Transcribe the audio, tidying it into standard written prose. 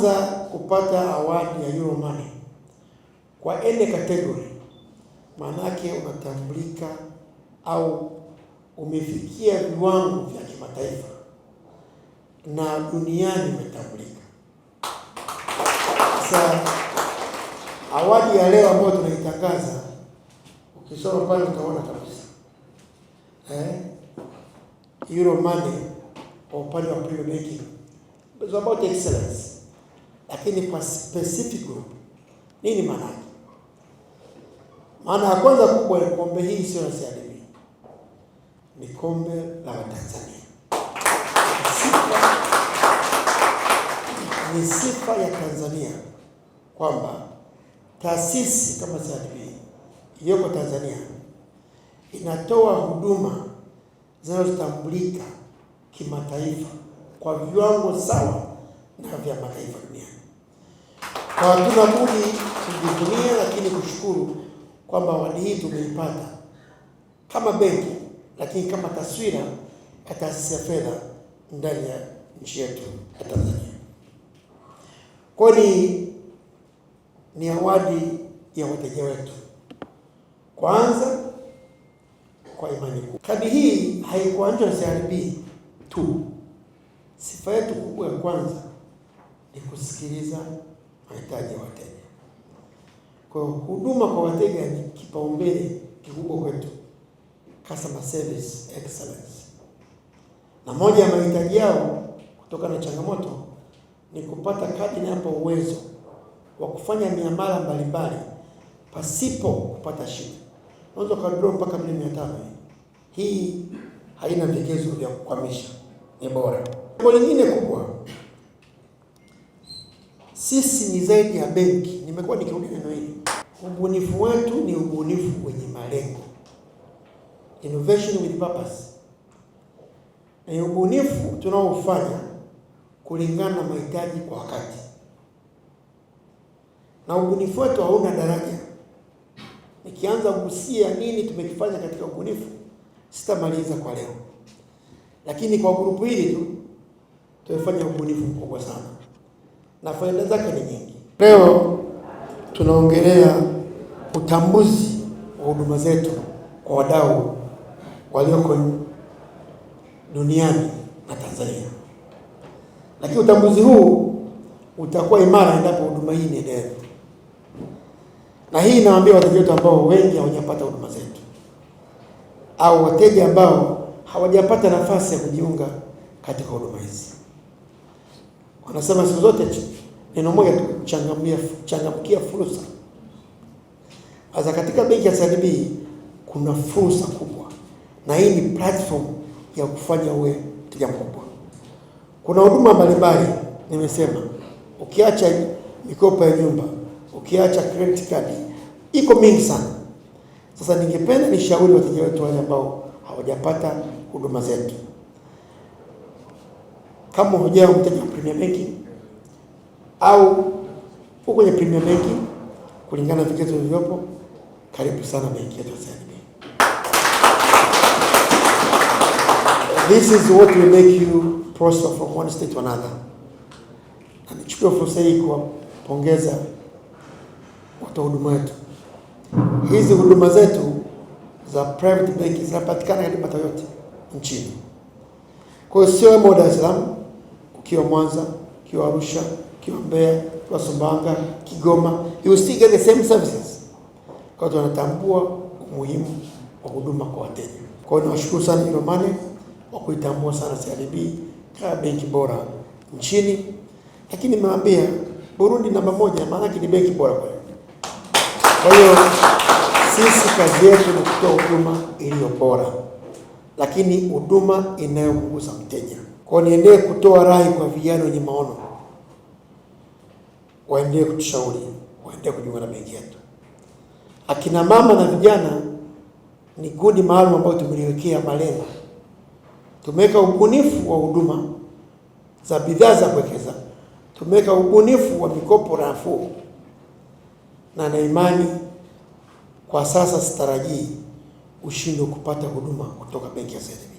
Unapoanza kupata awadi ya Euro Money kwa any category, maanake unatambulika au umefikia viwango vya kimataifa na duniani umetambulika. Sasa awadi ya leo ambayo tunaitangaza, ukisoma pale utaona kabisa Euro Money kwa upande wa private banking is about excellence, lakini kwa specific group. Nini maana yake? Maana ya kwanza kubwa, kombe hii sio la CRDB, ni kombe la Watanzania. Ni sifa ya Tanzania kwamba taasisi kama CRDB iliyoko Tanzania inatoa huduma zinazotambulika kimataifa kwa viwango sawa na vya mataifa duniani. Kwa hatuna budi kujivunia, lakini kushukuru kwamba awadi hii tumeipata kama benki, lakini kama taswira ya taasisi ya fedha ndani ya nchi yetu ya Tanzania. Kwa ni awadi ya wateja wetu, kwanza kwa imani kubwa. Kadi hii haikuanzishwa na CRDB tu. Sifa yetu kubwa ya kwanza ni kusikiliza mahitaji ya wateja. Kwa huduma kwa wateja ni kipaumbele kikubwa kwetu, customer service excellence. Na moja ya mahitaji yao kutokana na changamoto ni kupata kadi inayowapa uwezo wa kufanya miamala mbalimbali pasipo kupata shida. Unaweza kudraw mpaka milioni 500. Hii haina vigezo vya kukwamisha, ni bora. Jambo lingine kubwa, sisi ni zaidi ya benki. Nimekuwa nikirudi neno hili. Ubunifu wetu ni ubunifu wenye malengo, innovation with purpose. Ni ubunifu tunaofanya kulingana na mahitaji kwa wakati, na ubunifu wetu hauna daraja. Nikianza kugusia nini tumekifanya katika ubunifu sitamaliza kwa leo, lakini kwa grupu hili tu tumefanya ubunifu mkubwa sana na faida zake ni nyingi. Leo tunaongelea utambuzi wa huduma zetu kwa wadau walioko duniani na Tanzania, lakini utambuzi huu utakuwa imara endapo huduma hii ni endelevu. Na hii naambia wateja wetu ambao wengi hawajapata huduma zetu, au wateja ambao hawajapata nafasi ya kujiunga katika huduma hizi. Wanasema siku zote neno moja tu, changamkia fursa. Sasa katika benki ya CRDB kuna fursa kubwa, na hii ni platform ya kufanya uwe mteja mkubwa. Kuna huduma mbalimbali nimesema, ukiacha mikopo ya nyumba, ukiacha credit card, iko mingi sana. Sasa ningependa nishauri wateja wetu wale ambao hawajapata huduma zetu, kama hujawa mteja wa Premier Banking au uko kwenye Premier Banking kulingana na vigezo vilivyopo, karibu sana benki yetu ya CRDB. This is what will make you prosper from one state to another. Na nichukue fursa hii kuwapongeza watoa huduma wetu. Hizi huduma zetu za private banking zinapatikana katika mataifa yote nchini. Kwa hiyo sio Dar es Salaam, ukiwa Mwanza, ukiwa Arusha, ukiwa Mbeya, ukiwa Sumbawanga, Kigoma, you still get the same services. Kwa hiyo tunatambua umuhimu wa huduma kwa wateja. Kwa hiyo nawashukuru sana Euro Money kwa kuitambua sana CRDB kama benki bora nchini. Lakini nimewaambia Burundi namba 1, maana ni benki bora kwa hiyo. Kwa hiyo sisi kazi yetu ni kutoa huduma iliyo bora, lakini huduma inayomgusa mteja. Kwa hiyo niendelee kutoa rai kwa vijana wenye maono, waendelee kutushauri, waendelee kujiunga na benki yetu. Akina mama na vijana ni kundi maalum ambao tumeliwekea malengo. Tumeweka ubunifu wa huduma za bidhaa za kuwekeza, tumeweka ubunifu wa mikopo nafuu, na imani kwa sasa sitarajii ushindwe kupata huduma kutoka benki ya CRDB.